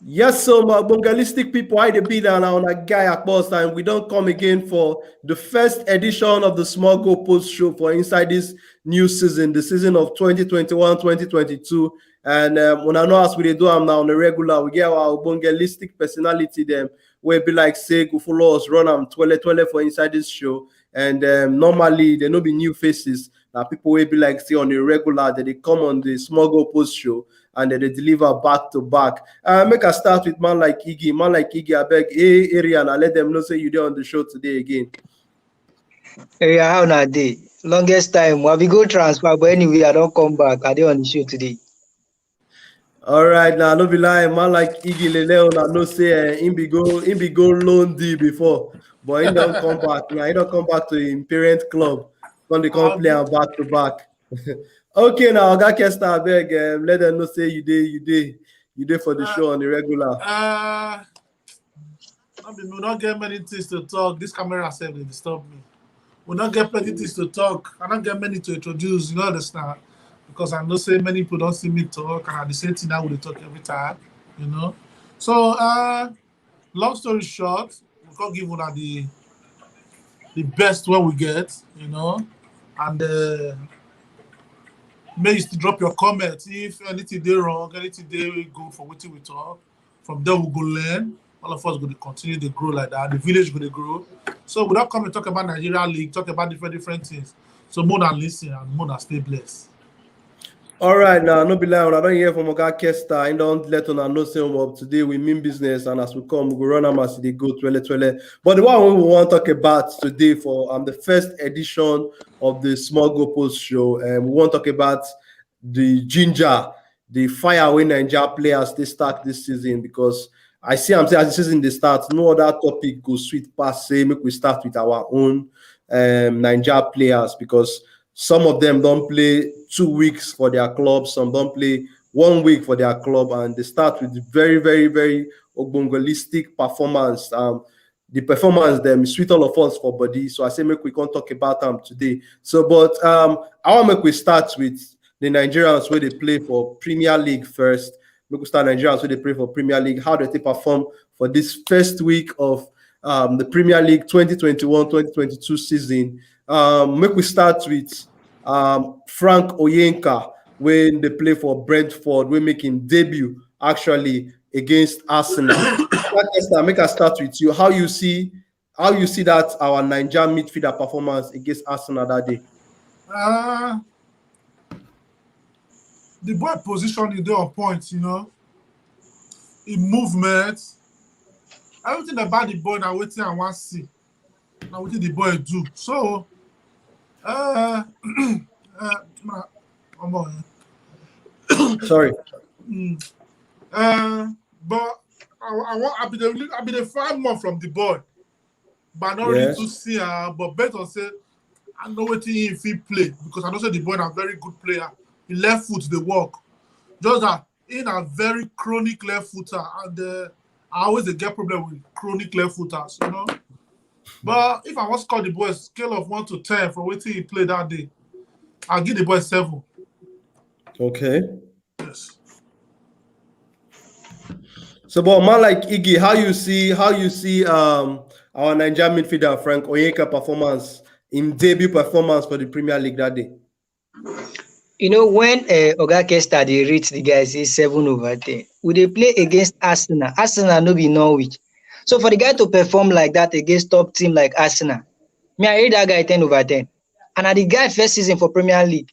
Yes, so my bungalistic people, I the be down on a guy Akpos time. We don't come again for the first edition of the Small Go Post Show for inside this new season, the season of 2021-2022. And when I know as we dey do them now on a regular, we get our bungalistic personality them where be like say go follow us, run them twelve for inside this show. And normally there no be new faces. Now people will be like say on a regular that they come on the Small Go Post Show and then they deliver back to back. Make a start with man like Iggy. Man like Iggy, I beg, hey, area, and I let them know say you there on the show today again. Hey, how na day? Longest time. We go transfer, but anyway, I don't come back. I dey on the show today. All right, now no be lying. Man like Iggy Lele, I know say him be go loan D before, but he don't come back. Now he don't come back to him parent club. When they come play and back to back. Okay, now I got Kesta, I beg, let them know say you did for the show on the regular. We don't get many things to talk. This camera said they disturb me. We don't get plenty things to talk. I don't get many to introduce. You understand? Because I know say many people don't see me talk, and at the same thing I will talk every time. You know. So, long story short, we can't give one the best one we get. You know, and may you still drop your comments if anything they wrong, anything they good for what we talk. From there we go learn. All of us going to continue to grow like that. The village going to grow. So we don't come and talk about Nigeria League, talk about different things. So more than listen and more than stay blessed. All right, now no be lying. I don't hear from Oga Kesta. I don't let on know say up today. We mean business, and as we come, we go run them as they go twelve. But the one we want to talk about today for the first edition of the Small Go Post Show, and we want to talk about the ginger, the fire when Naija players they start this season because I see I'm saying as the season they start, no other topic go sweet pass. Say make we start with our own Naija players because some of them don't play 2 weeks for their club, some don't play 1 week for their club, and they start with very, very, very ogbongolistic performance. The performance them sweet all of us for body. So I say make we can't talk about them today. So, but I want make we start with the Nigerians where they play for Premier League first. Make we start Nigerians where they play for Premier League. How do they perform for this first week of the Premier League 2021-2022 season? Make we start with Frank Oyenka when they play for Brentford. We're making debut actually against Arsenal. Make us start with you. How you see that our Niger midfielder performance against Arsenal that day? The boy position is there on point, you know. In movement, everything about the boy now waiting and want to see. Now what did the boy do? So sorry. But I'll be the 5 months from the boy. But not really to see but better say I know what if he play because I know say the boy is a very good player. He left foot the walk. Just that in a very chronic left footer and I always get problem with chronic left footers, you know. But if I was call the boy scale of 1 to 10 from what he played that day, I'll give the boy 7. Okay. Yes. So, but man like Iggy, how you see our Nigerian midfielder Frank Onyeka performance in debut performance for the Premier League that day? You know, when Oga Kesta they reach the guys is 7/10. Would they play against Arsenal? Arsenal no be Norwich. So for the guy to perform like that against top team like Arsenal, me I rate that guy 10/10. And at the guy first season for Premier League,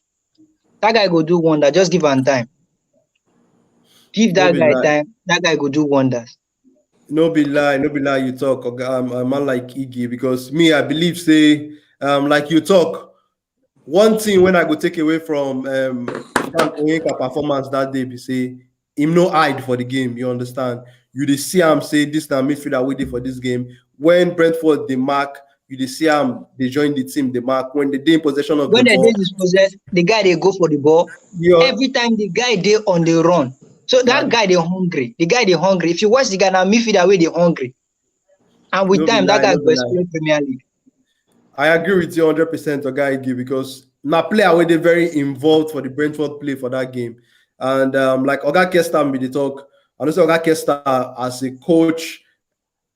that guy go do wonder. Just give him time. Give that guy time. That guy go do wonders. No be lie, you talk, a man like Iggy, because me, I believe, say, like you talk, one thing when I go take away from Frank Onyeka performance that day, be say, him no hide for the game, you understand? You dey see him say, this na midfielder waiting for this game. When Brentford, they mark, you dey see him, they join the team, they mark. When they dey in possession of when the ball. When they dispossess, the guy, they go for the ball. Every time the guy, they on the run. So that guy, they hungry. The guy, they hungry. If you watch the guy now, midfielder way, they hungry. And with time, that guy will play Premier League. I agree with you 100%, Ogaigi, because now player were they very involved for the Brentford play for that game. And like Oga Kesta be the talk, I know Oga Kesta as a coach,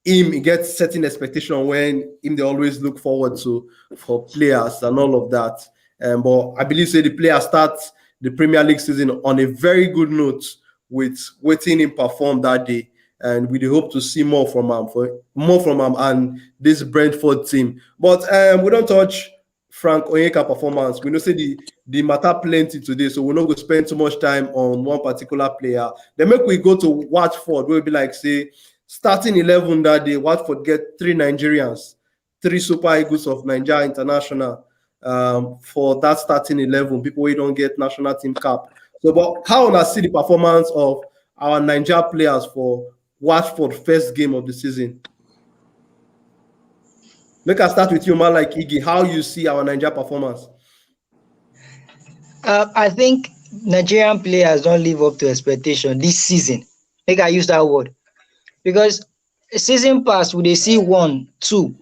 he gets certain expectation when him they always look forward to for players and all of that. But I believe say the player starts the Premier League season on a very good note with waiting him perform that day. And we hope to see more from him and this Brentford team. But we don't touch Frank Onyeka performance. We know say the matter plenty today, so we're not going to spend too much time on one particular player. Then make we go to Watford. We'll be like say starting 11 that day. Watford get 3 Nigerians, 3 Super Eagles of Nigeria International for that starting 11. People who don't get national team cap. So, but how I see the performance of our Nigeria players for Watford first game of the season? Make us start with you, man, like Iggy. How you see our Nigeria performance? I think Nigerian players don't live up to expectation this season. Make I use that word. Because season past, we dey see 1, 2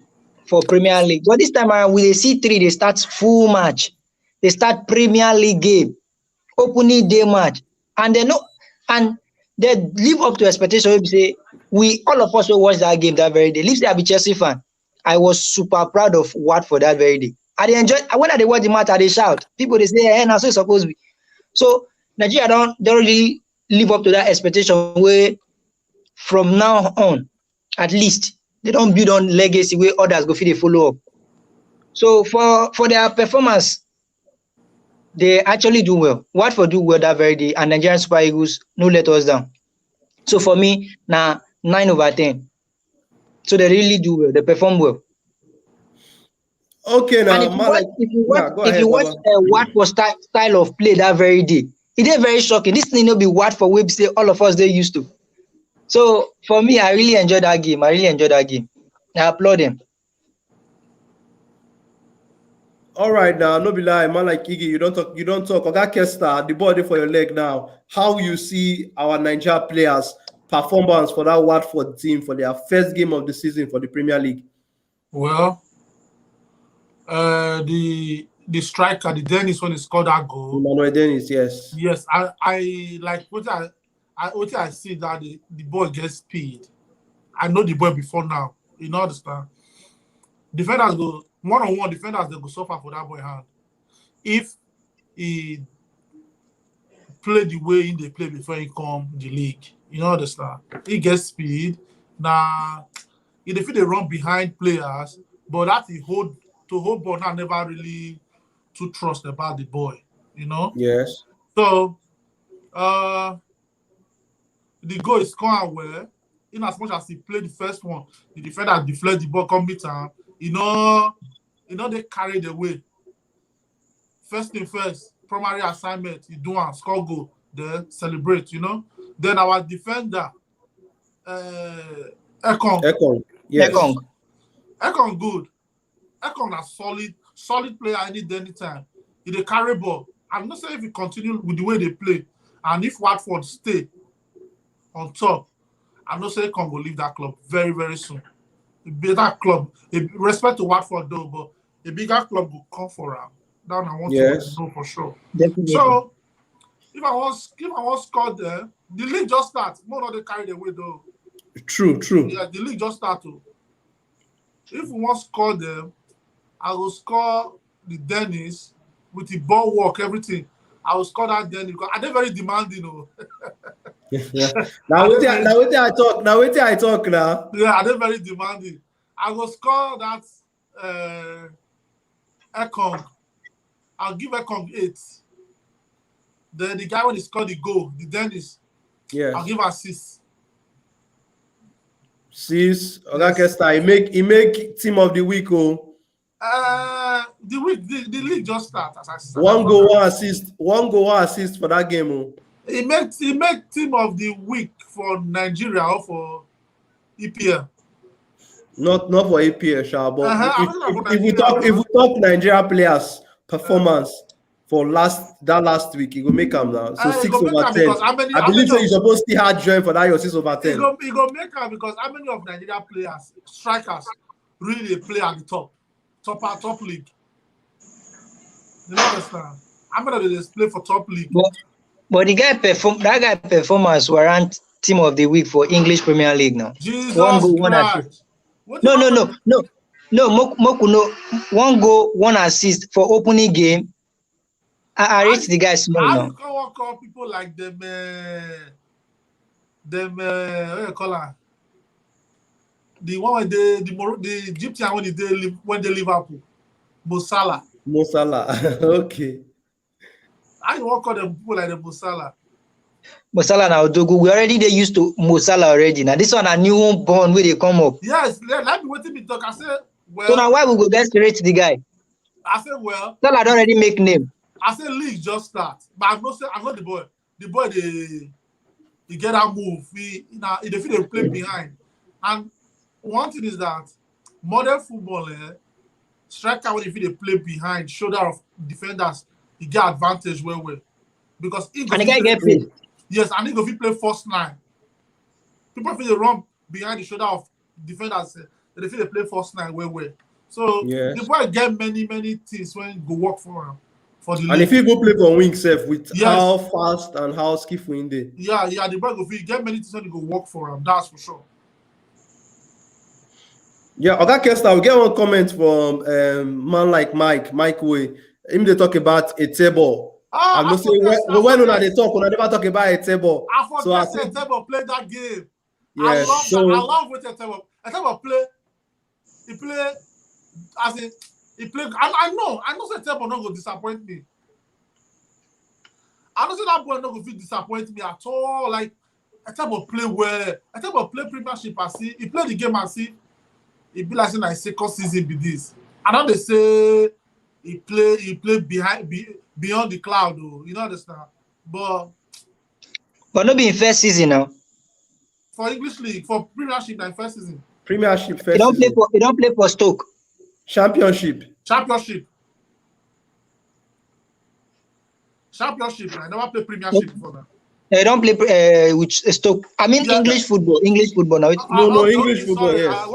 for Premier League. But this time around, we dey see 3. They start full match. They start Premier League game, opening day match, and they live up to expectation. We say all of us will watch that game that very day. Leave say I be Chelsea fan. I was super proud of Watford that very day. I dey enjoy when I dey watch the match, I dey shout. People they say, "Hey, now so it's supposed to be." So Nigeria don't really live up to that expectation where from now on, at least they don't build on legacy where others go fit dey follow up. So for their performance, they actually do well. Watford do well that very day, and Nigerian Super Eagles no let us down. So for me, now 9/10. So they really do well. They perform well. Okay, now if you watch Watford style of play that very day, it is very shocking. This thing no be Watford wey be say all of us they used to. So for me, I really enjoyed that game. I applaud them. All right, now no be lie, man like Iggy. You don't talk. Oga Kesta, the body for your leg now. How you see our Nigeria players' performance for that Watford team for their first game of the season for the Premier League? Well, the striker, the Dennis, when he scored that goal. Emmanuel Dennis, yes. Yes, I like what I see that the boy gets speed. I know the boy before now. You know understand? Defenders go one-on-one. Defenders they go suffer for that boy hand. If he play the way they play before he come the league, you know understand? He gets speed. Now, if they run behind players, but that he hold ball now never really too trust about the boy. You know? Yes. So, the goal is scored well. In as much as he played the first one, the defender deflect the ball, come meet him. They carry the way. First thing first, primary assignment, you do and score goal, then celebrate, you know. Then our defender, Ekong, yes. Ekong good. Ekong a solid player anytime. He dey carry ball. I'm not saying if he continue with the way they play, and if Watford stay on top, I'm not saying Ekong will leave that club very, very soon. That club, respect to Watford though, but a bigger club will come for him. That I want to know for sure. Definitely. So if I was score there, the league just starts. More not they carry the way though. True. Yeah, the league just started. If we want to score them, I will score the Dennis with the ball work, everything. I will score that Dennis because they're very demanding. Yeah. Now wait till I talk now. Yeah, they're very demanding. I will score that Ekong. I'll give Ekong 8. Then the guy when he scored the goal, the Dennis, Yes. I'll give assist. 6. Oga Kesta, he make team of the week. The league just started. As I said. One goal, one assist for that game. He made team of the week for Nigeria or for EPL. Not for EPL, Sha, but if we talk Nigeria players' performance for last week, he will make them now. So 6/10. I believe you're supposed to hard join for that. Your 6/10. He go make them because how many of Nigeria players, strikers, really play at the top league? You know understand? How many of them play for top league? But the guy performance warrant team of the week for English Premier League now. One Jesus goal, one assist. Christ. What No, no, happened? no, no. No, Moku, no. One goal, one assist for opening game. I rate the guy small How now. you call people like them what you call her? The one when the Egyptian when they Liverpool, Mo Salah. Mo Salah. Okay. How you want call them people like the Mo Salah? Mo Salah now Dogu. We already they used to Mo Salah already. Now this one a new born where they come up. Yes, let me wait me talk. I say, well. So now why we go get to rate the guy? I say, well. Salah don't already make name. I say league just start, but I'm not the boy. The boy they get that move. He feel they play behind. And one thing is that modern football, striker when they play behind, shoulder of defenders, he get advantage well. Because and the guy get paid. Yes, and he go play first line. People feel they run behind the shoulder of defenders, they feel they play first line well. So the boy get many things when go work for him. And if you go play for wing self with how fast and how skillful in there. Yeah, the boy go get many things when he go work for him. That's for sure. Yeah, Oga Kesta, we get one comment from man like Mike Way. Him they talk about a table. I'm not saying when they talk, when I never talk about a table. I forget a table play that game. Yes, I love what a table play. He play as in he play. I know say table not go disappoint me. I know say that boy not go disappoint me at all. Like a table play well. A table play Premiership and see. He play the game and see. It be like saying like second season be this. I know they say he play beyond the cloud though. You know understand? But not be in first season now. For English League, for Premiership, like first season. Premiership first season. He don't play for Stoke. Championship. I never play Premiership before that. They don't play with Stoke. I mean English football. English football now. No, English football. Sorry. Yes.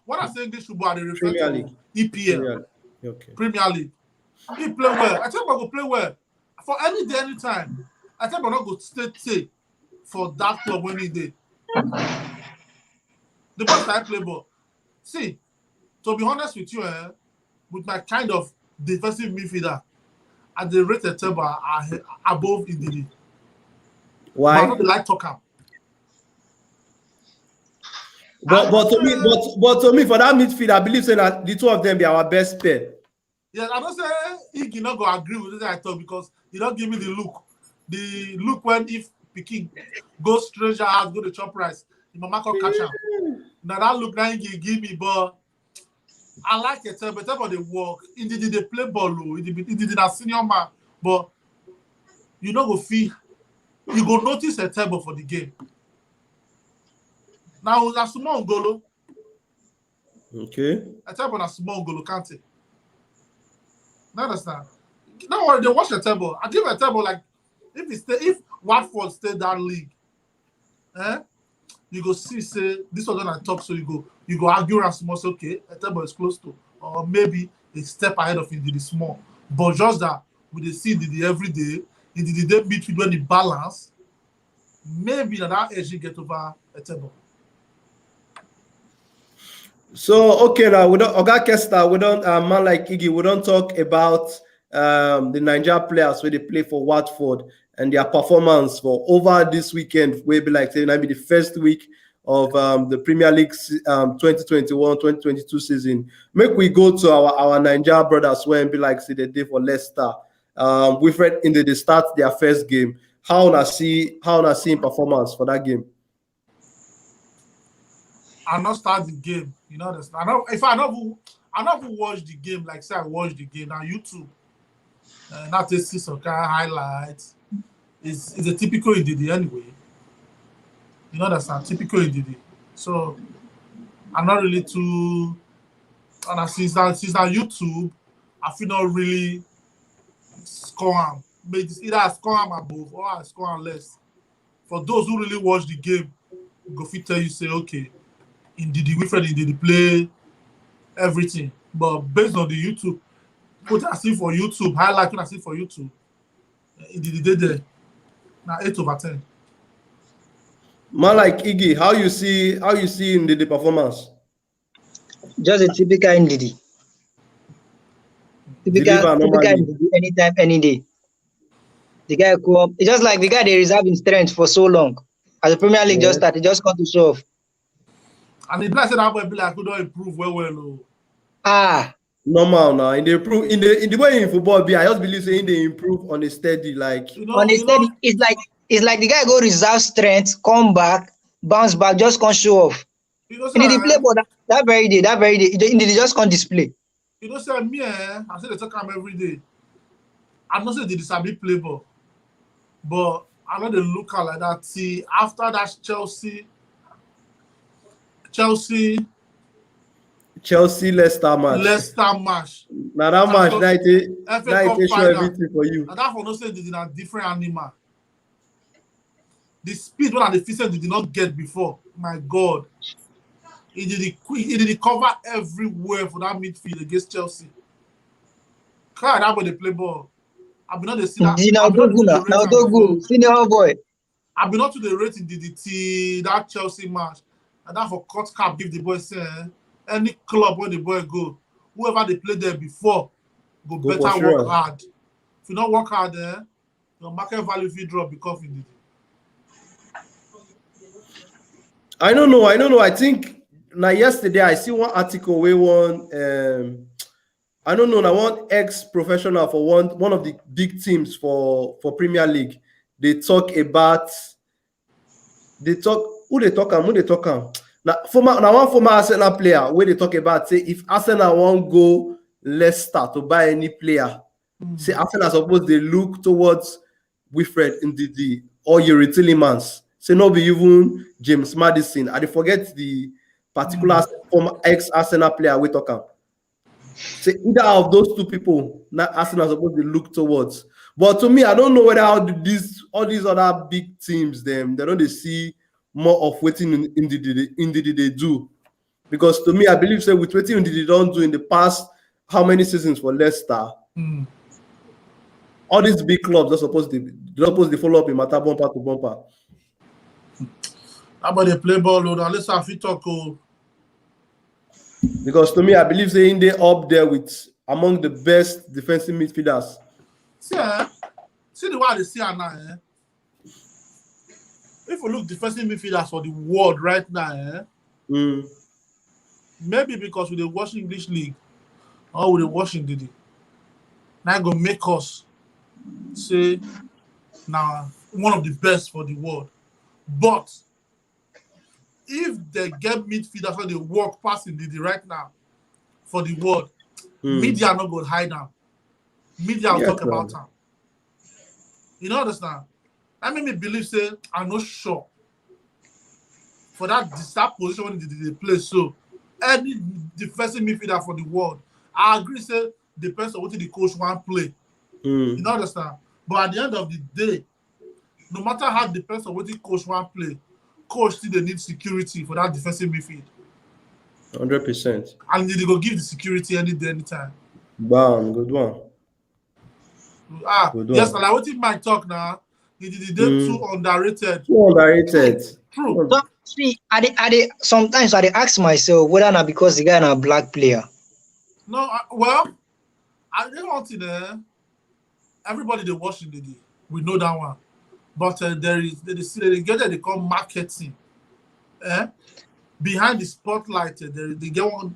When I say English football, I refer Premier to League. EPL. Okay. Premier League. He play well. I think I go play well for any day, anytime. I think I'm not go stay for that club when he did. The boys I play ball. See, to be honest with you, with my kind of defensive midfielder, at the rated table are above Indidi. Why? But I don't like talk. But to me, for that midfield, I believe that the two of them be our best pair. Yeah, I don't say Iggy not gonna agree with this I talk because he don't give me the look. The look when if Pikin go stranger house, go to chop rice, the mama can catch him. Now that look now Iggy give me, but I like it, but they work. Indeed, they play ball low. Indeed, a senior man, but you don't go feel. You go notice a table for the game. Now a small golo. Okay. A table a small golo, can't it? You understand? Don't worry, they watch the table. I give a table like if Watford stay that league, you go see say this was when I talk, so you go argue and small, say, okay, a table is close to, or maybe a step ahead of Indeed small. But just that we dey see Indeed every day, Indeed they meet with when the balance, maybe that edge get over a table. So okay, now we don't Oga Kesta, we don't man like Iggy, we don't talk about the Naija players where they play for Watford and their performance for over this weekend. Will be like saying maybe the first week of the Premier League 2021-2022 season. Make we go to our Naija brothers where and be like say they did for Leicester. We've read in the start their first game. How na see performance for that game? I not start the game, you know. I never watch the game like say I watch the game on YouTube. Not a see some kind of highlights. It's a typical Indidi anyway. You know that's a typical Indidi. So I'm not really too. And since on YouTube, I feel not really score him. Maybe it's either I score him above or I score him less. For those who really watch the game, go fit tell you say okay. Indeed, Wilfred Indeed play everything, but based on the YouTube, what I see for YouTube, highlight what I see for YouTube, Indeed did there. Now 8/10. Man like Iggy, how you see in the performance? Just a typical NDD. Deliver Typical normally. NDD anytime, any day. The guy come, it's just like the guy they reserve in strength for so long. As the Premier League just Yeah. started, just come to show off. And the blessed that boy be like, could not improve well. Ah, Normal now. In the improve in the way in football be, I just believe saying they improve on a steady, like on a steady, it's like the guy go reserve strength, come back, bounce back, just come show off. And did he play sir, for that very day, he just can't display. sir, me, I say they talk him every day. I'm not saying they disagree play ball, but I know they look at like that. See, after that Chelsea Leicester match. Leicester match, Now that match, FA Cup show final, everything for you. and that for no say they did a different animal. The speed one and the efficiency they did not get before. My God, he did cover everywhere for that midfield against Chelsea. God, that way they play ball. I've been not the see that. Now Dogu, senior boy. I've been not to the rating DDT that Chelsea match, and that for cut cap give the boy say any club where the boy go, whoever they play there before, go better work hard. If you don't work hard there, your market value will drop because of it. I don't know. I think now yesterday I see one article where one I don't know, now one ex-professional for one of the big teams for Premier League. They talk who they talk am. Now one former Arsenal player where they talk about say if Arsenal won't go Leicester to buy any player, say Arsenal supposed they look towards Wilfred Ndidi or Yuri Tillemans. Say no be even James Maddison. I forget the particular former ex-Arsenal player we talk am. Say either of those two people, not Arsenal supposed to look towards. But to me, I don't know whether all these other big teams they don't see more of waiting in they do. Because to me, I believe say with waiting they don't do in the past how many seasons for Leicester. All these big clubs are supposed to follow up in matter bumper to bumper. How about they play ball, Lord? Let's have it talk. Because to me, I believe they up there with among the best defensive midfielders. See the way they see now. If we look defensive midfielders for the world right now, maybe because we dey watch English League or we dey watch Ndidi, now go make us say now one of the best for the world. But if they get midfielders where they walk past Ndidi right now for the world, media not go hide now. Media will talk about them. You know understand? That made me believe say I'm not sure for that position when they play. So any defensive midfielder for the world, I agree say depends on what the coach want to play. You know understand? But at the end of the day, no matter how depends on what the coach want to play, coach still they need security for that defensive midfield. 100%. And they go give the security any day, anytime. Bam, good one. Good yes, one. Like what if Mike talk now? They too underrated. Too underrated. True. So, see, sometimes I ask myself whether not because the guy is a black player. No, well, I don't want to. Everybody they watching the we know that one, but there is they get that they call marketing. Behind the spotlight, they get one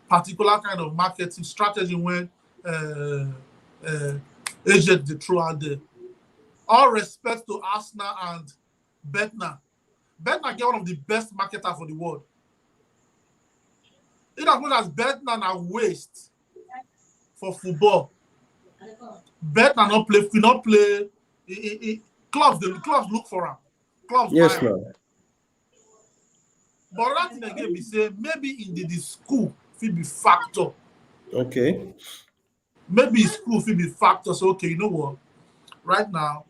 particular kind of marketing strategy when agent they throw out there. All respect to Arsenal and Betna. Betna get one of the best marketers for the world. In as much as Betna na waste for football, Betna not play. Clubs look for him. Clubs yes, buy him. But that thing again, we say maybe in the school will be factor. Okay. Maybe school will be factor. So okay, you know what? Right now,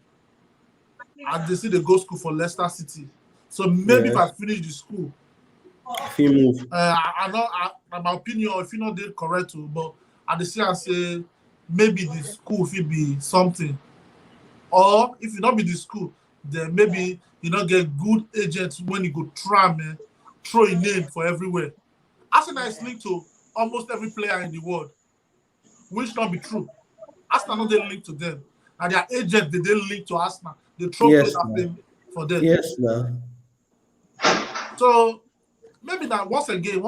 I see the go school for Leicester City. So maybe if I finish the school, if you move. I know my opinion, if you know they're correct too, but at the same say maybe the school will be something. Or if you not be the school, then maybe you not get good agents when you go try, man, throw a name for everywhere. Arsenal is linked to almost every player in the world, which not be true. Arsenal not they link to them, and their agent they link to Arsenal. They throw Yes, players man. for them. Yes, man. So maybe that once again,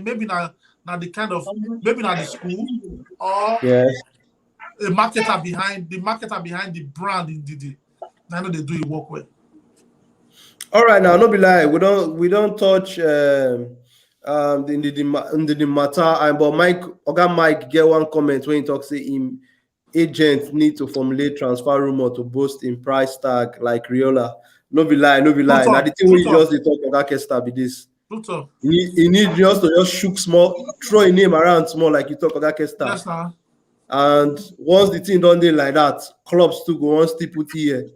maybe now the kind of maybe now the school or Yes. a marketer behind the brand in DD. I know they do it work well. All right, now, no be lie. We don't touch the matter. But Mike get one comment when he talks say him agent need to formulate transfer rumor to boost in price tag like Riola. No be lie. Now the thing we just dey talk Oga Kesta be this. He need just to just shook small, throw a name around small like you talk Oga Kesta. Yes, sir. And once the thing done dey like that, clubs too go on still put here.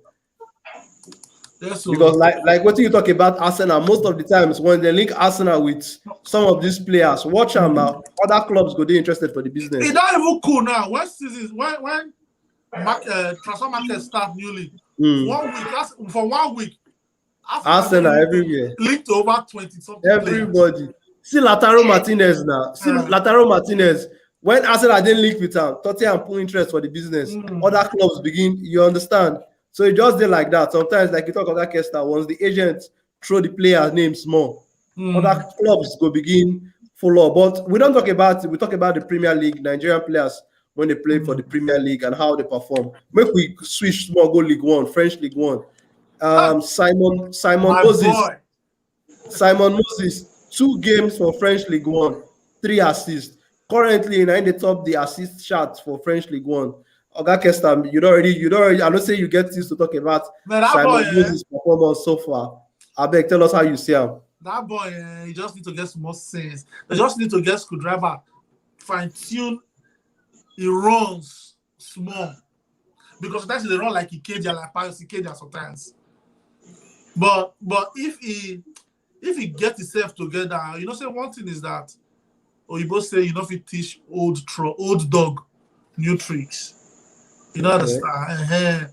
Yes, Because like what you talk about Arsenal, most of the times when they link Arsenal with some of these players, watch them now. Other clubs go they interested for the business. It's not even cool now. When transfer market start newly, 1 week for 1 week, Arsenal everywhere, linked to over 20 something. Everybody players. See Lautaro Martinez now. See Lautaro Martinez. When Arsenal didn't link with him, Tottenham put interest for the business. Other clubs begin. You understand? So it just did like that. Sometimes, like you talk about Kesta, once the agents throw the player's name small, other clubs go begin follow. But we don't talk about it. We talk about the Premier League, Nigerian players when they play for the Premier League and how they perform. Make we switch small, go League One, French League One. Simon Moses, 2 games for French League One, 3 assists. Currently, in the top the assist charts for French League One. Oga Kesta, you don't already. I don't say you get this to talk about Simon Moses' performance so far. I beg, tell us how you see him. That boy, he just need to get some more sense. They just need to get screwdriver, fine tune. He runs small because sometimes they run like Ikeja, like Paris Ikeja sometimes. But if he gets himself together, say one thing is that, or you both say you know if he teach old dog new tricks. You know understand?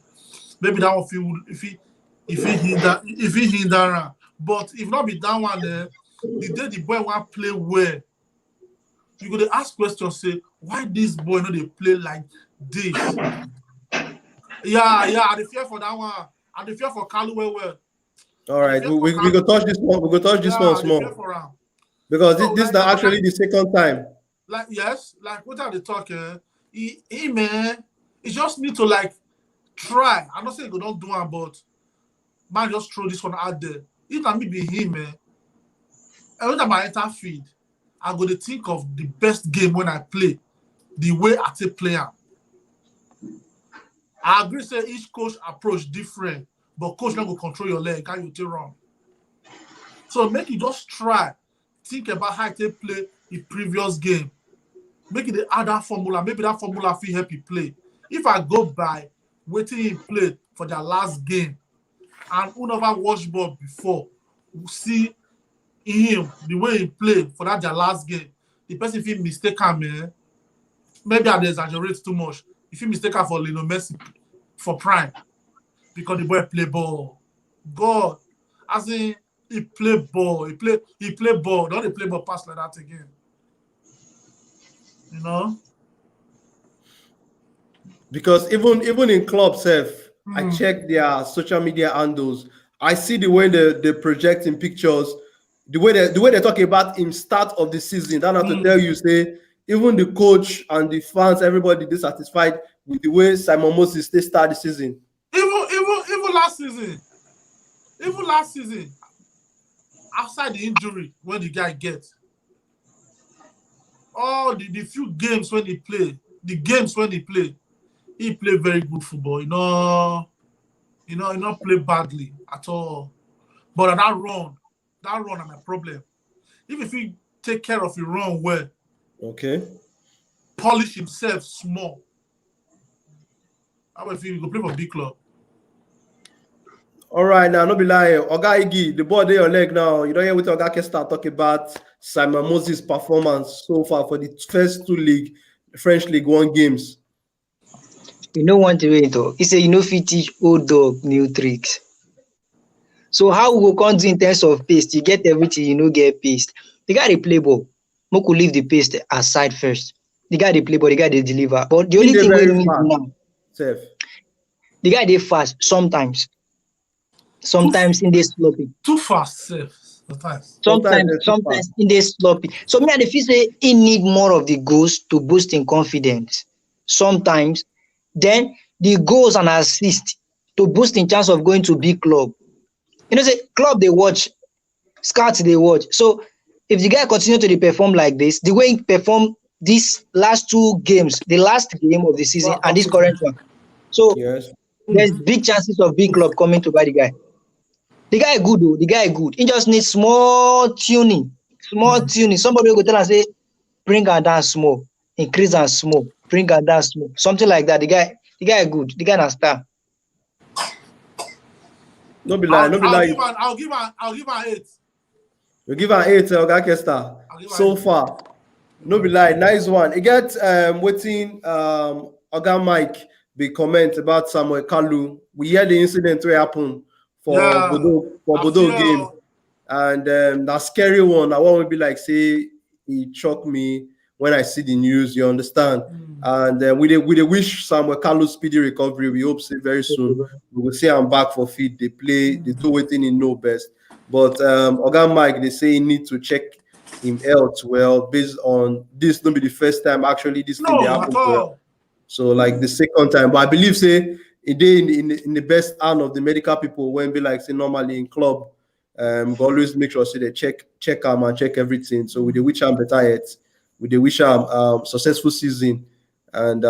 Maybe that one if he hinder, but if not be that one there, the day the boy want play well, you go to ask questions, say why this boy no they play like this? Yeah, I fear for that one. I fear for Kalu well. All right, we go touch this one. We go touch this one small because this is actually the second time. Like yes, like what are they talking? He man. He just need to like try. I'm not saying go don't do it, but man, just throw this one out there. If I me be him, man. Every time I enter feed, I'm going to think of the best game when I play, the way I take player. I agree, say each coach approach different, but coach not go control your leg. How you take wrong? So make you just try, think about how you play the previous game. Make it the other formula. Maybe that formula will help you play. If I go by waiting he played for their last game and who never watched ball before, see him the way he played for that their last game, the person feel mistaken, man. Maybe I exaggerate too much. If you mistaken for Lionel Messi for prime because the boy play ball. God, as in he play ball, he play ball. Don't they play ball pass like that again? You know. Because even in club self, I check their social media handles. I see the way they project in pictures, the way they talk about him start of the season. That have to tell you, say even the coach and the fans, everybody dissatisfied with the way Simon Moses they start the season. Even last season, outside the injury when the guy gets, all the few games when he play, he play very good football. He not play badly at all. But that run is my problem. If he take care of his run well, okay, polish himself small, how about if he go play for big club? All right, now no be lying. Oga Igi, the ball there your leg now. You don't hear what Oga Kesta talk about Simon Moses' performance so far for the first 2 French League One games. You know one thing though. He say you know fit teach old dog new tricks. So how we go come do in terms of paste? You get everything, you no get paste. The guy dey play ball. Make we leave the paste aside first. The guy dey play ball, the guy dey deliver. But the He only dey thing wey very need fast. now, Sef. the guy dey fast sometimes. Sometimes in dey sloppy. Too fast, safe. Sometimes. Sometimes, They're too fast. sometimes in dey sloppy. So me I dey feel say he need more of the goals to boost in confidence. Sometimes, then the goals and assist to boost in chance of going to big club. You know, say club they watch, scouts they watch. So if the guy continue to dey perform like this, the way he perform these last two games, the last game of the season and this current one, so Yes. there's big chances of big club coming to buy the guy. The guy good though, the guy good. He just needs small tuning, small tuning. Somebody will go tell and say, bring her down small, increase her small, bring her down small, something like that. The guy good. The guy na star. No be lie, no be lie. I'll give her 8. You give an 8, Oga Kesta. give her So 8. far. No be lie, nice one. You get waiting Oga Mike be comment about Samuel Kalu. We hear the incident where happened for Yeah, Bodo game. And that scary one, I want to be like, say, he shocked me when I see the news, you understand? And we dey wish Samuel Kalu speedy recovery. We hope say very soon. We will see him back for feed. They play, they do waiting he know best. But Oga Mike, they say he need to check him health well based on this. Not be the first time actually this thing they No, happen at to him. all. So like the second time, but I believe say it dey in the best hand of the medical people when be like say normally in club, go always make sure say they check him and check everything. So we dey wish him better health, we dey wish him successful season, and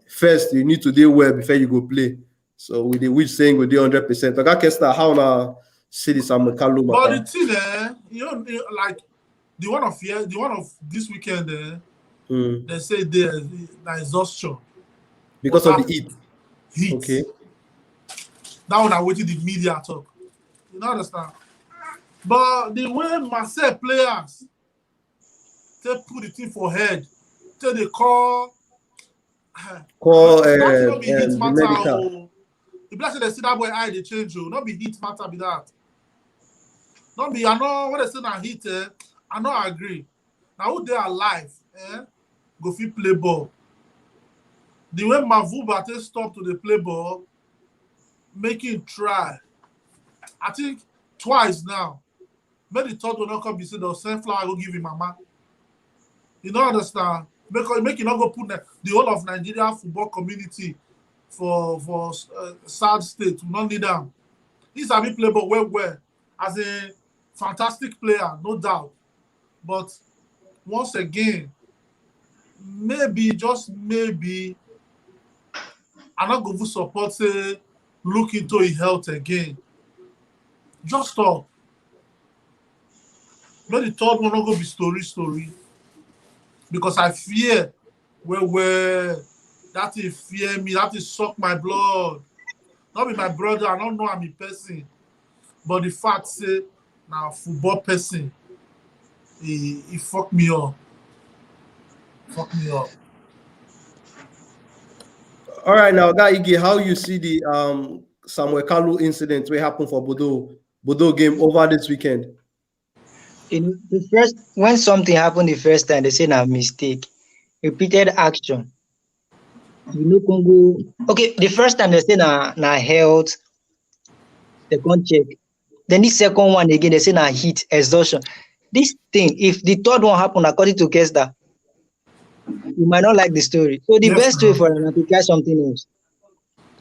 first you need to do well before you go play. So we dey wish saying go do 100%. Oga Kesta, how na see this Samuel Kalu But matter? the thing, you know, like the one of this weekend, they say there exhaustion Because of the heat. Okay. That one I waited the media talk. You know understand? But the way Marseille players they put the thing for head, till they call that not be heat the matter. medical. The black say they see that boy eye they change, not be heat matter be that. Not be I know what they say na heat, I not agree. Now who they alive, go fit play ball. The way Mavuba take stop to the play ball, make him try. I think twice now. Maybe the third one not come be say the same flower go give him mama. You don't understand? Make you not go put the whole of Nigeria football community for sad state. We don't need them. He's a big play ball well as a fantastic player, no doubt. But once again, maybe just maybe I'm not going to support say look into his health again. Just stop. Maybe the third one not going to be story. Because I fear where that is fear me, that is suck my blood. Not be my brother, I don't know I'm a person. But the fact say now football person, he fucked me up. Fuck me up. All right, now, Guy Ige, how you see the Samuel Kalu incident what happened for Bodo game over this weekend? In the first, when something happened the first time, they say na mistake. Repeated action. You know, Congo. Okay, the first time they say na health. They can't check. Then the second one again, they say na heat, exhaustion. This thing, if the third one happened according to Kesta, you might not like the story. So the best way for him to try something else.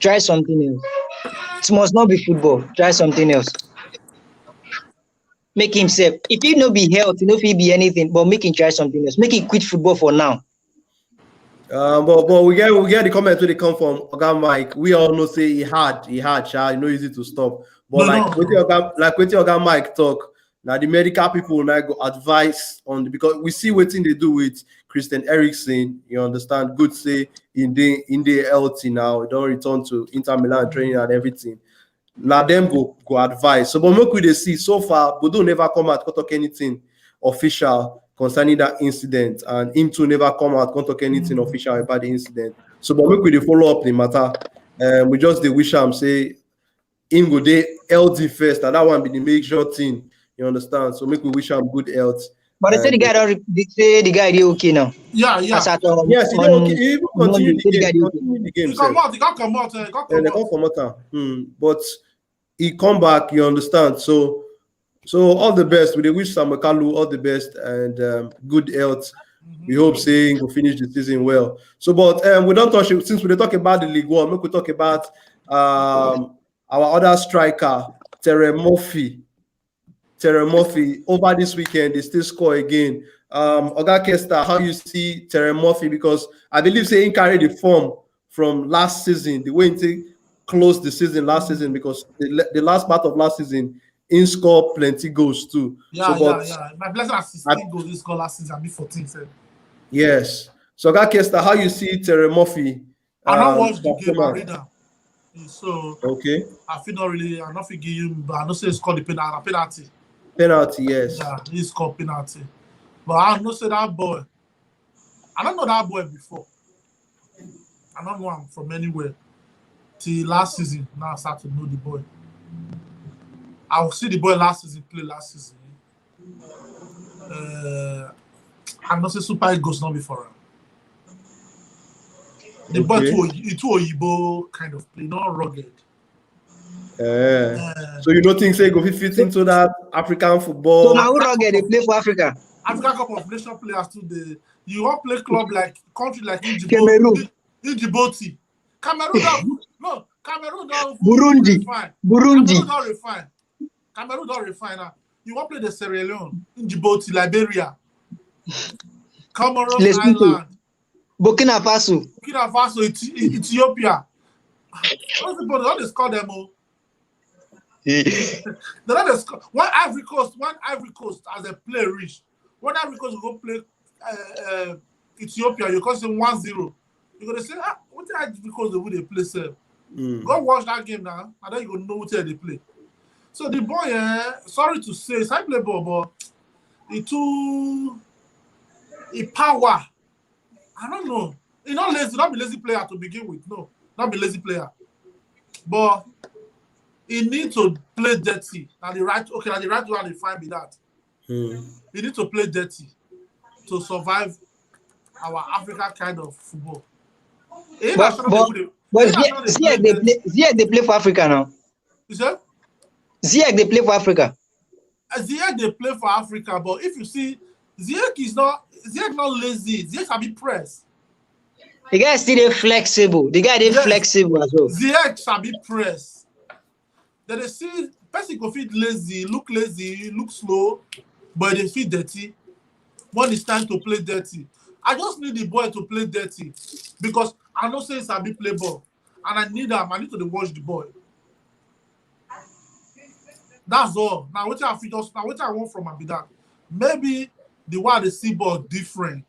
Try something else. It must not be football. Try something else. Make himself. If he no be health, he no fit be anything, but make him try something else. Make him quit football for now. But we get the comment where they come from Oga Mike. We all know say he hard, child, no easy to stop. But with Oga Mike talk, now the medical people now go advice on because we see what thing they do with Christian Eriksen. You understand? Good say in the healthy now, don't return to Inter Milan training and everything. Now them go advise. So but make we they see so far, Bodo never come out to talk anything official concerning that incident, and him too never come out to talk anything official about the incident. So but make we they follow up the matter. We just they wish him say him go dey healthy first, and that one be the major thing. You understand? So make we wish him good health. But they say the guy they say the guy is okay now. Yeah. As at, Yes, he dey okay. He even continue Monday, the say game. okay. Continue the game. He come out. He got come out. They come out. But he come back. You understand? So all the best. We dey wish Samuel Kalu all the best and good health. We hope saying will finish the season well. So, but we don't touch it since we talk about the League One. Make we talk about our other striker, Terry Murphy. Over this weekend, they still score again. Oga Kesta, how you see Terry Murphy? Because I believe say he carried the form from last season, the way he closed the season last season, because the last part of last season, he scored plenty goals too. Yeah. My blessing has 16 goals he scored last season. I be 14. So. Yes. So Oga Kesta, how you see Terry Murphy? I don't watch the game. I read them. So okay. I feel not really. I don't think give him, but I don't say he scored the penalty. Penalty, yes. Yeah, he scored penalty. But I don't say that boy. I don't know that boy before. I don't know him from anywhere. Till last season, now I start to know the boy. I will see the boy last season play last season. I'm not say Super Eagles not before him. The boy too Oyibo kind of play, not rugged. So you don't think say go fit into that African football? So now who rugged they play for Africa? African Cup of Nations players too. You want play club like country like Cameroon. Djibouti. Cameroon don't Burundi. Cameroon don't refine now. You want play the Sierra Leone, Djibouti, Liberia, Comoros Island, Burkina Faso, Ethiopia. Those people don't score them all. One Ivory Coast as a play reach. When Ivory Coast go play Ethiopia, you can say 1-0. You're gonna say, what the Ivory Coast they play sir? Go watch that game now, and then you gonna know what they play. So the boy, sorry to say, I play ball, but he power. I don't know. He's not lazy, not be lazy player to begin with. No, not be lazy player. But he needs to play dirty. And the right one he find me that. He needs to play dirty to survive our Africa kind of football. But Ziyech they play for Africa now. You said? Ziyech they play for Africa. Ziyech they play for Africa, but if you see, Ziyech not lazy. Ziyech can be pressed. The guy is still flexible. The guy is flexible as well. Ziyech can be pressed. Then they see person go feel lazy, look slow, but they feel dirty. When it's time to play dirty, I just need the boy to play dirty because I know say Sabi play ball, and I need him. I need to watch the boy. That's all. Now what I want from him be that maybe the way they see ball different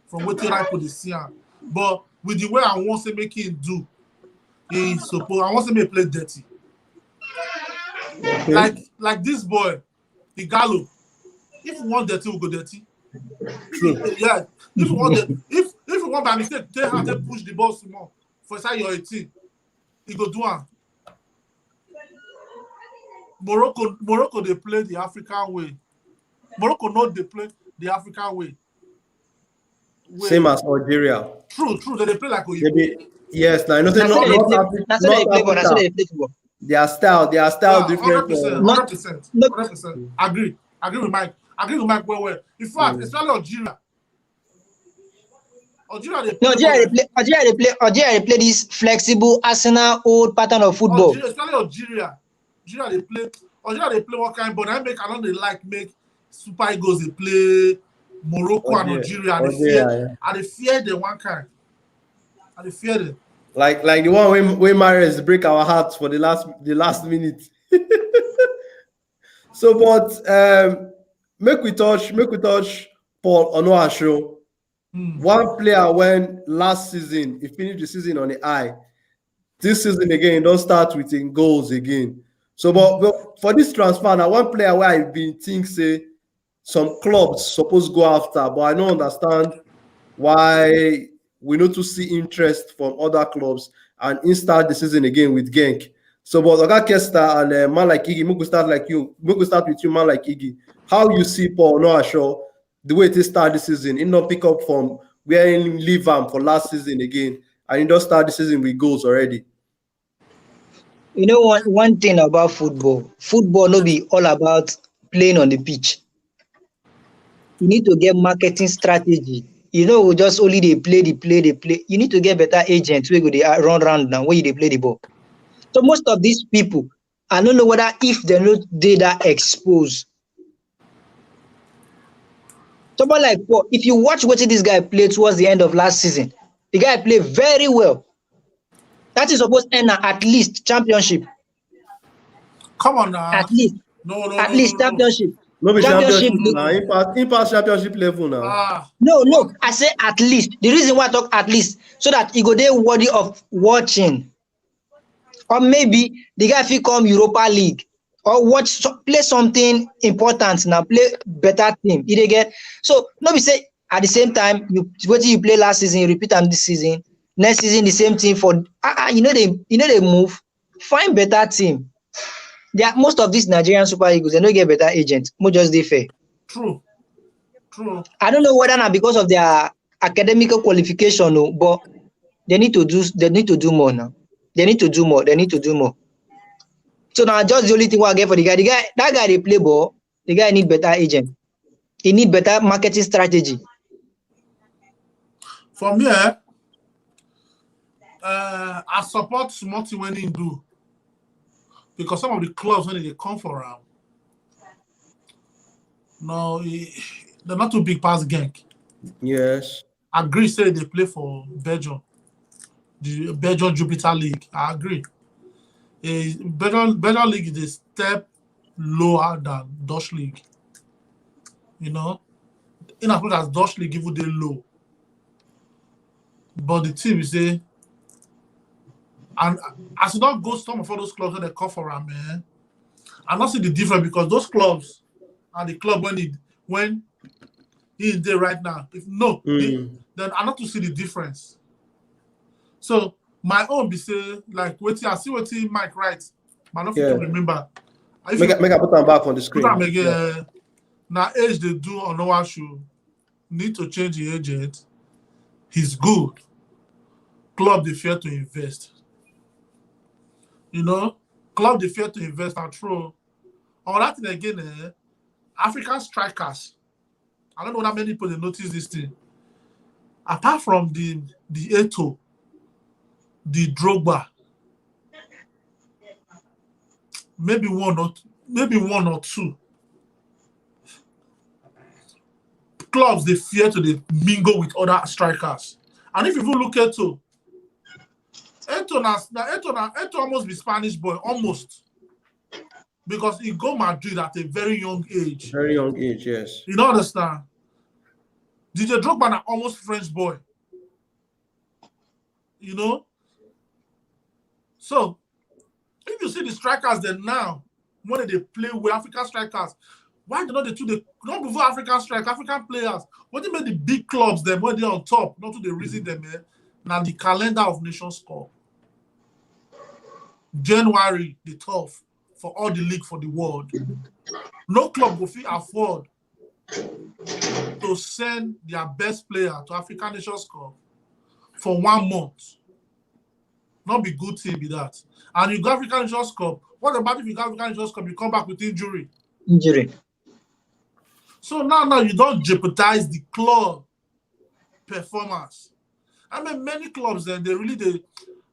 from what I put the see him. But with the way I want to make him do, I want to make play dirty. Okay. Like this boy, the Gallo. If you want dirty, we'll go dirty. True. Yeah. If you want by mistake, take hand and push the ball some more for inside your 18, you go do it. Morocco they play the African way. Morocco not they play the African way. Same as Algeria. True. They play like Oyibo. Yes, now I know they their style different. 100%. Agree with Mike well. In fact, especially Algeria. Algeria they play this flexible Arsenal old pattern of football. Especially Algeria they play what kind, but I make Super Eagles they play Morocco and Algeria. And they fear them one kind. And they fear them. Like the one where Mahrez break our hearts for the last minute. So, but make we touch Paul Onuachu. One player when last season he finished the season on the high. This season again, don't start with in goals again. So, but for this transfer now, one player where I've been think say some clubs supposed go after, but I don't understand why we need to see interest from other clubs and start the season again with Genk. So, but Oga Kesta and man like Iggy, we could start like you. We could start with you, man like Iggy. How you see Paul no sure the way it start this season, he not pick up from where he leave him for last season again, and he just start the season with goals already. You know one thing about football no be all about playing on the pitch. You need to get marketing strategy. You know, just only they play. You need to get better agents wey go dey run round now when you dey play the ball. So most of these people, I don't know whether if they no dey that exposed. Someone like Paul, if you watch wetin this guy play towards the end of last season, the guy play very well. That is supposed to earn at least championship. Come on now. At least. No. At least championship. No be championship league. now. He pass championship level now. No. I say at least. The reason why I talk at least, so that he go dey worthy of watching. Or maybe the guy fit come Europa League or play something important now, play better team. You dey get? So no be say at the same time wetin you play last season, you repeat am this season. Next season the same thing for you know they move. Find better team. Most of these Nigerian Super Eagles, they no get better agents. More just dey fair. True. I don't know whether na because of their academic qualification, but they need to do more now. They need to do more. So now just the only thing I get for the guy. That guy they play ball. The guy need better agent. He need better marketing strategy. For me, I support Smokey when he do. Because some of the clubs when they come for him, no, they're not too big past Genk. Yes. I agree, say they play for Belgium. The Belgium Jupiter League. I agree. Belgium League is a step lower than Dutch League. You know? In as much as Dutch League even they low. But the team is say, and I should not go some of all those clubs when they call for him, man. I not see the difference because those clubs are the club when he is there right now. If no, then I not to see the difference. So my own be say like I see what Mike writes, but I don't think remember. Make I put them back on the screen. Put them again. Now age they do on no shoe need to change the agent. He's good. Club they fear to invest. You know, club they fear to invest and throw. On that thing again, African strikers. I don't know that many people they notice this thing. Apart from the Eto, the Drogba, maybe one or two clubs they fear to mingle with other strikers. And if you look at Eto almost be Spanish boy, almost. Because he go Madrid at a very young age. Very young age, yes. You don't understand? DJ Drogba na almost French boy. You know? So, if you see the strikers then now, when they play with African strikers, why do not not before African players? What do you make the big clubs them when they're on top? Not to the reason them now the calendar of Nations Cup. January the 12th for all the league for the world. No club will afford to send their best player to African Nations Cup for 1 month. Not be good thing be that. And you go African Nations Cup. What about if you go African Nations Cup, you come back with injury? So now you don't jeopardize the club performance. I mean, many clubs then they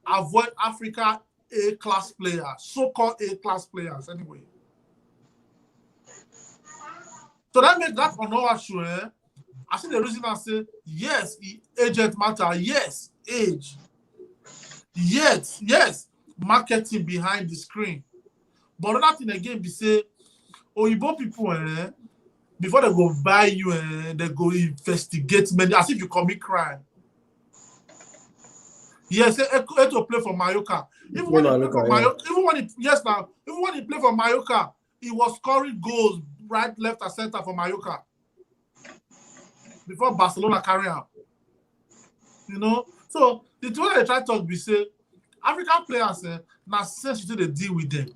avoid Africa A-class players, so-called A-class players anyway. So that makes that on our show. I see the reason I say yes, agent matter, yes, age. Yes, marketing behind the screen. But another thing again, be say, Oyibo people, before they go buy you, they go investigate many, as if you commit crime. Yes, to play for Mallorca. Even when he played for Mallorca, he was scoring goals right, left, and center for Mallorca. Before Barcelona carry out. You know? So the two they try to talk be say, African players, now since you they deal with them.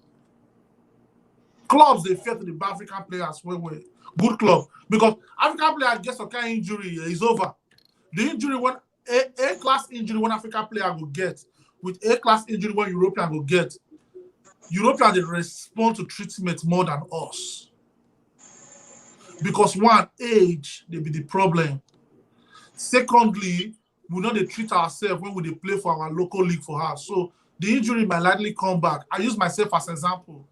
Clubs they fear to the African players when good club because African player gets a kind of injury is over. The injury when A class injury one African player will get with A class injury one European will get. Europeans they respond to treatment more than us because one age they be the problem. Secondly, we know they treat ourselves when we play for our local league for us. So the injury might likely come back. I use myself as an example.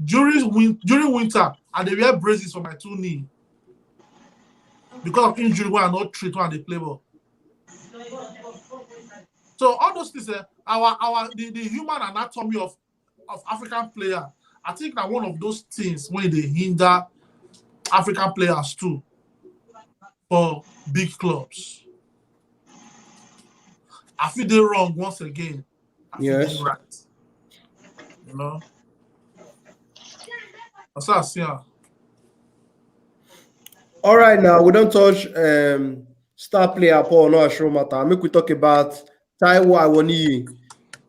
During winter, and they wear braces for my 2 knees because of injury when I not treat when they play ball. So all those things, the human anatomy of African player, I think that one of those things when they hinder African players too for big clubs. I feel they're wrong once again. I feel they're right. You know? That's what I see. All right, now we don't touch star player Paul no show matter. Make we talk about Taiwo Awoniyi,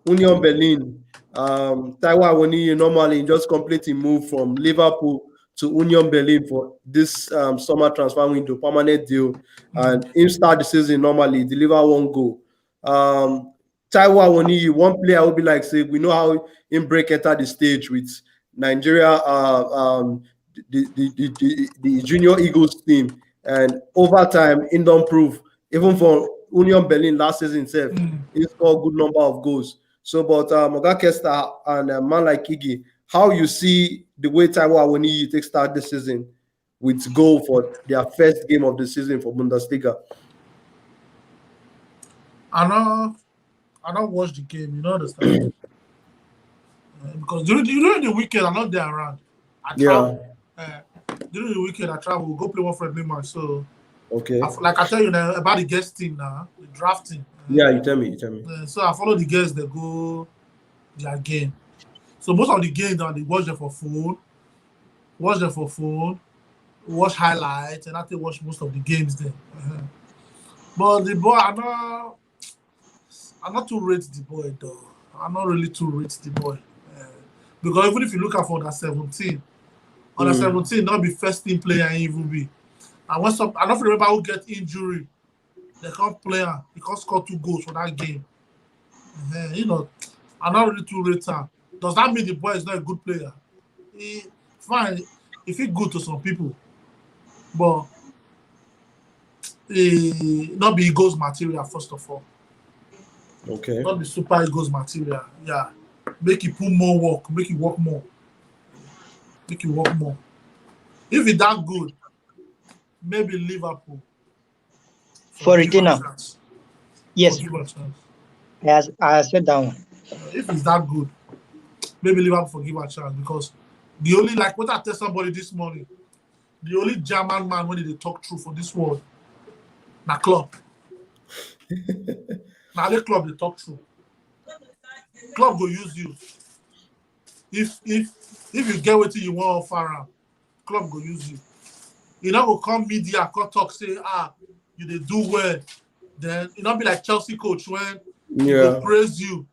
Union Berlin. Taiwo Awoniyi normally just completely moved from Liverpool to Union Berlin for this summer transfer window, permanent deal, and him start the season normally deliver 1 goal. Taiwo Awoniyi, one player will be like say we know how him break enter the stage with Nigeria. The Junior Eagles team, and over time, in don't prove even for Union Berlin last season itself, he scored a good number of goals. So, but Oga Kesta and a man like Iggy, how you see the way Taiwo Awoniyi take start this season with goal for their first game of the season for Bundesliga? I don't watch the game, you know understand? Because during the weekend, I'm not there around. I travel. During the weekend, I travel, go play one friendly match. So, okay, like I tell you now about the guest team now, the drafting. Yeah, you tell me. So I follow the guests that go their game. So most of the games they watch them for phone, watch highlights, and I think watch most of the games there. But the boy, I'm not too rate the boy though. I'm not really too rate the boy because even if you look at for that 17. Under 17, not be first team player he will be. And when I don't remember who get injury, they can't play him. He can't score 2 goals for that game. You know, I'm not really too rate him. Does that mean the boy is not a good player? Fine, if he's good to some people, but not be Eagles material first of all. Okay. Not be super Eagles material. Yeah, make it put more work, make it work more. Make you work more. If it's that good, maybe Liverpool. For retainer. Yes. Yes, I said that one. If it's that good, maybe Liverpool for give a chance because the only like what I tell somebody this morning, the only German man when they talk true for this world, na club. Now the club they talk true. Club go use you. If you get what you want offer around, club go use you. You know, go come media, come talk, say, you they do well. Then you not be like Chelsea coach when he go praise you.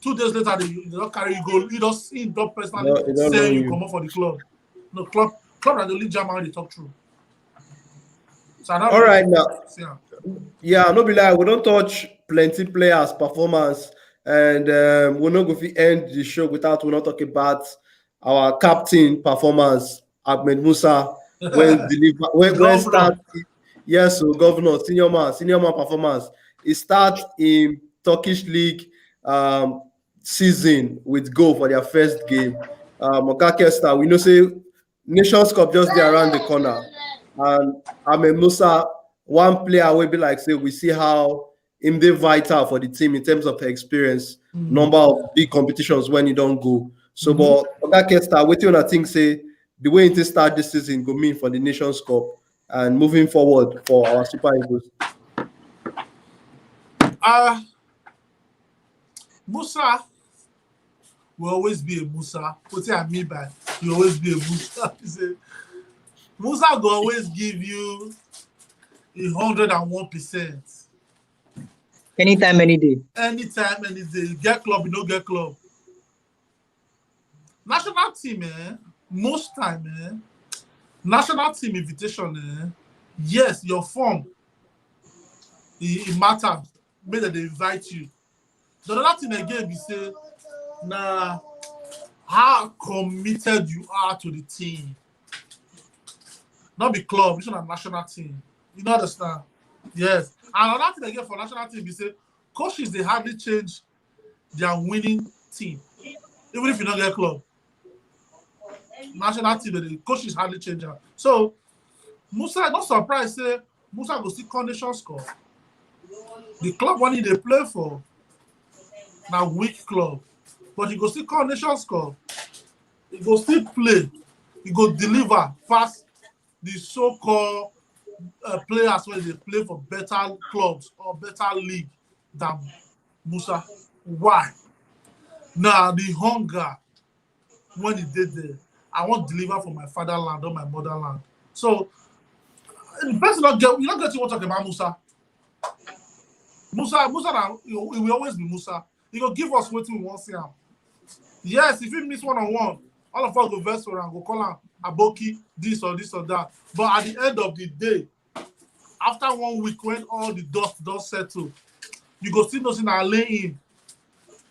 2 days later, they don't carry you goal. You don't see don't personally say you come up for the club. No, club are the only German they talk true. So all right now. Yeah, no be like we don't touch plenty players' performance. And we're not going to end the show without we not talk about our captain performance, Ahmed Musa, when start. Yes, so governor, senior man performance. He starts in Turkish league season with goal for their first game. Oga Kesta, we know say Nations Cup just there around the corner, and Ahmed Musa, one player will be like say we see how. Him they vital for the team in terms of experience, number of big competitions when he don't go. So, but Oga Kesta, what you think say the way it start this season go mean for the Nations Cup and moving forward for our Super Eagles? Musa will always be a Musa. What I mean by he always be a Musa? Musa will always give you 101%. Anytime, any day. Anytime, any day. You get club, you don't get club. National team, most time, national team invitation, yes, your form, it matters. Make that they invite you. The other thing again, we say, nah, how committed you are to the team. Not be club, it's not a national team. You know understand? Yes. And another thing again for national team, we say, coaches, they hardly change their winning team. Even if you don't get club. National team, the coaches hardly change them. So, Musa, not surprised, say, Musa go see condition score. The club one they play for, now weak club. But you go see condition score. He go still play. He go deliver past the so-called players when they play for better clubs or better league than Musa. Why? Now, the hunger when he did there, I want to deliver for my fatherland or my motherland. So, the person you not get to talk about Musa. Musa, it will always be Musa. He will give us what we want to see him. Yes, if he miss one-on-one, all of us go verse for him, go call him Aboki, this or that. But at the end of the day, after 1 week, when all the dust don't settle, you go still notice that lay him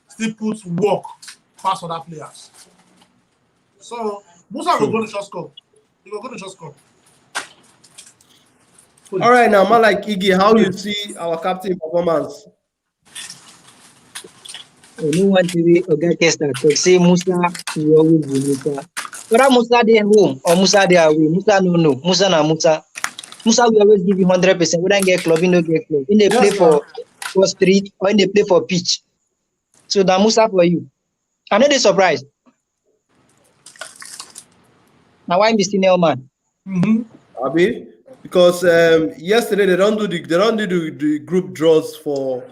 still puts work past other players. So Musa will go to short score. He will go to short score. All right, now, man, like Iggy, how you see our captain performance? No one to be Kesta to say Musa will always be Musa. Whether Musa dey home or Musa dey away, Musa no. Musa na Musa. Musa will always give you 100%. Whether get club, he no get club. In they play for street or in they play for pitch. So that Musa for you. I know they surprised. Now why Mr. Nelman? Abi? Because yesterday they don't do the group draws for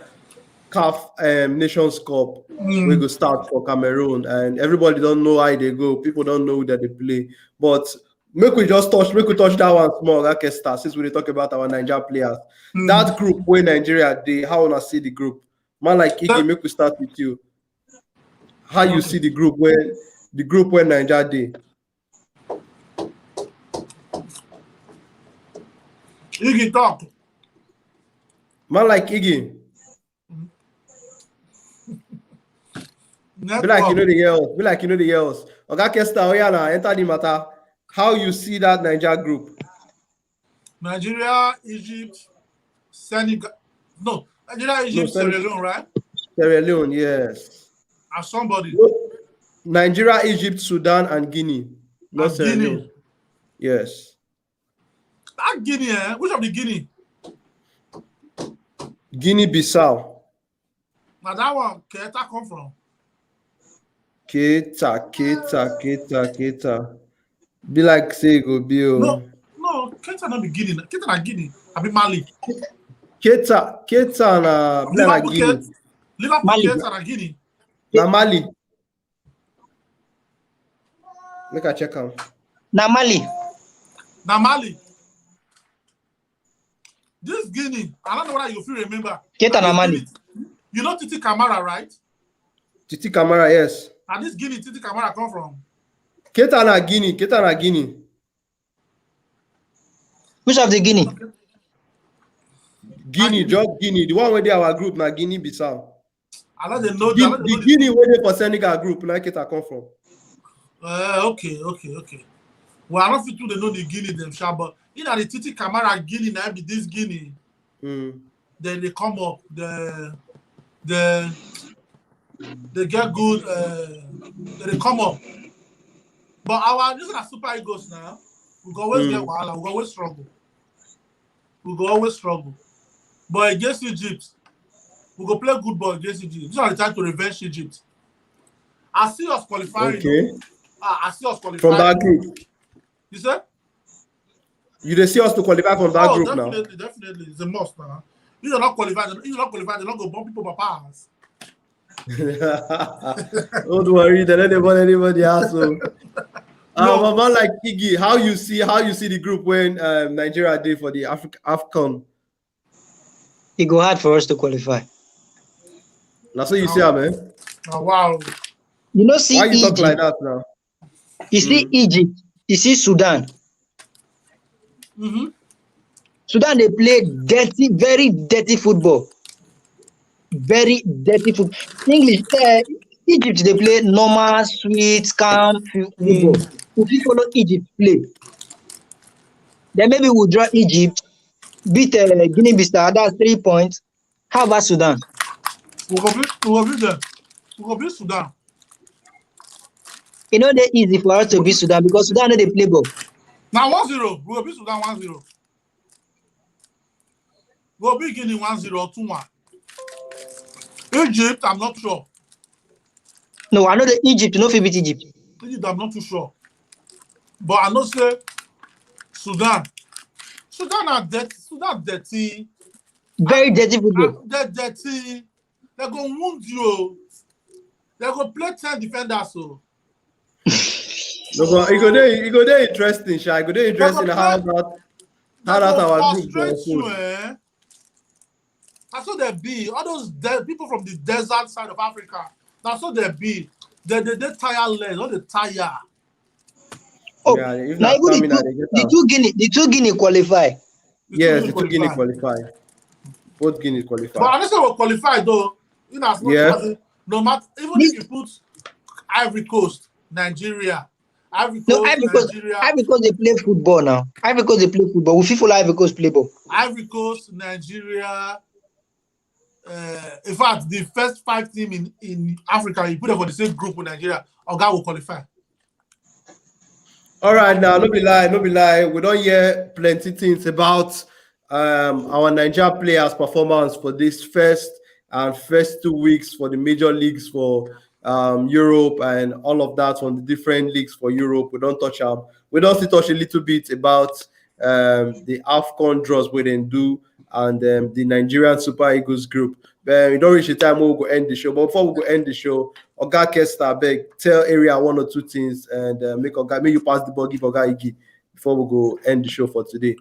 CAF Nations Cup. We go start for Cameroon, and everybody don't know how they go. People don't know that they play. But make we touch that one small, that Kesta, since we talk about our Naija players. That group where Nigeria how wanna see the group? Man like Iggy, make we start with you. How you see the group where Nigeria dey? Iggy talk. Man like Iggy. Be like you know the girls. Oga Kesta, Oyana, enter the matter. How you see that Nigeria group? Nigeria, Egypt, Senegal. No, Nigeria, Egypt, Sierra Leone, right? Sierra Leone, yes. And somebody. Nigeria, Egypt, Sudan, and Guinea. Not and Sierra Guinea. Leone. Yes. That Guinea, which of the Guinea? Guinea-Bissau. Now that one, Keta come from? Keta. Be like say go be No, Keta not be Guinea. Keta na Guinea. I be Mali. Keta na be like Guinea. Liverpool Mali. Keta na Guinea. Na Mali. Make I check am. Na Mali. Na Mali. This Guinea, I don't know whether you feel remember. Keta na Mali. You know Titi Kamara, right? Titi Kamara, yes. And this Guinea, Titi Kamara come from? Keta na Guinea. Which of the Guinea? Guinea, just Guinea. The one where they our group na Guinea-Bissau. I know they know The Guinea where they for Senegal group, na Keta come from. Okay. Well, I don't feel they know the Guinea themselves, but in the Titi Kamara Guinea, now be this Guinea. Then they come up, they get good, they come up. But these are super egos now. We go always get wahala, we go always struggle. But against Egypt, we go play good ball against Egypt. This is the time to revenge Egypt. I see us qualifying. Okay. I see us qualifying. From that group. You said? You see us to qualify from that group now. Definitely. It's a must now. If you're not qualified, they're not going to bump people by pass. Don't worry, they don't want anybody else. So. Man like Iggy, how you see the group when Nigeria did for the AFCON? It go hard for us to qualify. That's what you see, man. Oh, wow. You know, see Why you talk Egypt. like that now? You see Egypt. You see Sudan. Mm-hmm. Sudan, they play dirty, very dirty football. Very dirty football. English, Egypt, they play normal, sweet, calm football. If you follow Egypt play, then maybe we'll draw Egypt, beat Guinea-Bissau, that's 3 points. How about Sudan? We'll beat them. We'll beat Sudan. You know, they're easy for us to beat Sudan because Sudan know they play ball. Now 1-0. We'll beat Sudan 1-0. We'll beat Guinea 1-0 or 2-1. Egypt, I'm not sure. No, I know the Egypt, no fit beat Egypt. Egypt, I'm not too sure. But I know say Sudan. Sudan are dirty. Sudan dirty. Very dirty football. They're dirty. They're going to wound you. They're going to play 10 defenders. So. No, but it go there interesting, Sha. It go there interesting how that our group frustrate goes. you, eh? That's what they be. All those people from the desert side of Africa. That's what they be. They tireless. All the tire. Oh, Yeah, if now not even stamina, they get out. the two Guinea qualify. Yes, the two Guinea qualify. Both Guinea But qualify. honestly, we'll qualify though. In as much as no matter, even if you put Ivory Coast, Nigeria, Ivory Coast, Nigeria, Ivory Coast they play football now. Ivory Coast they play football. We follow Ivory Coast play ball. Ivory Coast, Nigeria. In fact, the first 5 teams in Africa, you put them for the same group with Nigeria, Oga will qualify. All right, now no be lie. We don't hear plenty things about our Naija players' performance for this first 2 weeks for the major leagues for Europe and all of that on the different leagues for Europe. We don't touch them. We don't still touch a little bit about the AFCON draws we didn't do and the Nigerian Super Eagles group. But we don't reach the time we'll go end the show. But before we go end the show, Oga Kesta, beg, tell area 1 or 2 things and make you pass the ball, give Oga Iggy before we go end the show for today.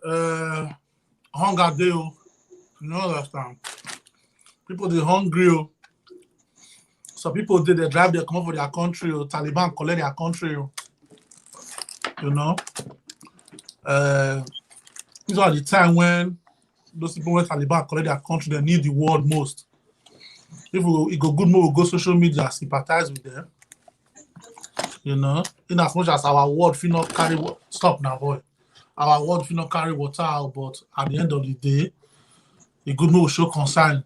Hunger day, you know understand. People they hungry. Some people they drive their come up for their country. Taliban collect their country. You know. These are the time when those people when Taliban collect their country, they need the world most. If it go good more, we'll go social media, sympathize with them. You know, in as much as our world feel not carry stop now, boy. Our world feel not carry water out, but at the end of the day, the good more will show concern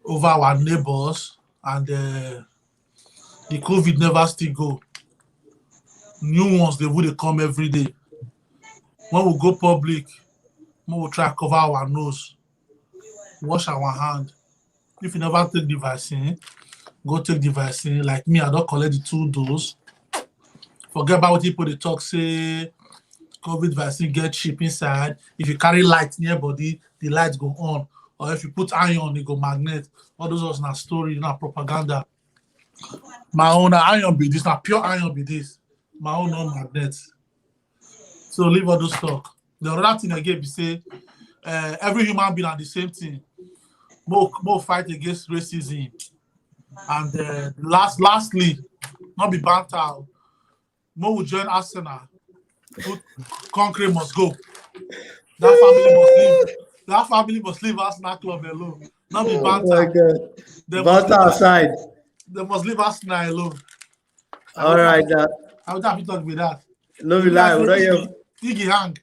over our neighbors and the COVID never still go. New ones they would come every day. When we go public, we will try to cover our nose, wash our hand. If you never take the vaccine, go take the vaccine. Like me, I don't collect the 2 doses. Forget about what people they talk, say COVID vaccine get cheap inside. If you carry light near body, the light go on. Or if you put iron, it go magnet. All those are not story, not propaganda. My own iron be this, not pure iron be this. My own no magnet. So leave all those talk. The other thing again be say every human being are the same thing. More fight against racism. And lastly, not be banter. More will join Arsenal. Concrete must go. That family must leave Arsenal club alone. Not be banter. Banter aside. They must leave Arsenal alone. All right, I would have to talk with that. No be lie. Iggy hang.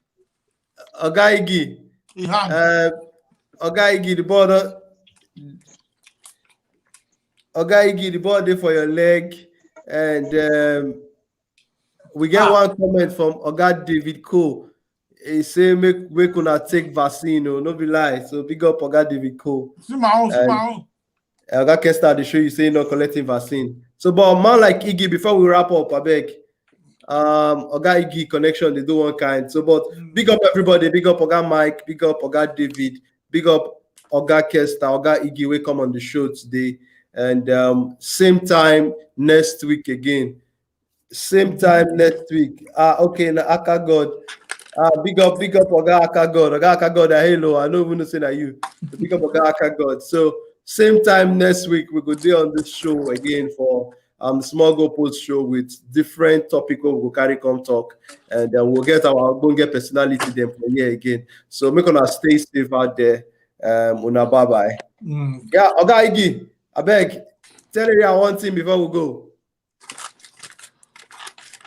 Oga Iggy. He hang. Oga Iggy, the ball. Oga Iggy, the ball there for your leg, and we get one comment from Oga David Cole. He say make una take vaccine, no be lie. So big up Oga David Cole. See my own. Oga Kesta, they show you say not collecting vaccine. So, but a man like Iggy, before we wrap up, I beg. Oga Iggy connection, they do one kind. So, but big up everybody, big up Oga Mike, big up Oga David, big up Oga Kesta, Oga Iggy, we come on the show today. And same time next week again. Same time next week. Okay, now Aka God. Big up Oga Aka God. Oga Aka God, hello. I don't even say that you. Big up Oga Aka God. So same time next week, we go do on this show again for Small Go Post show with different topic we go carry come talk, and then we'll get our go and get personality then for here again. So make una stay safe out there. Una bye bye. Yeah, Oga Igi, I beg, tell area one thing before we go.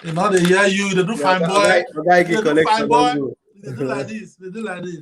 You know they hear you, they do fine boy. Oga Igi They do connection. fine boy. Don't go. They do like this. They do like this.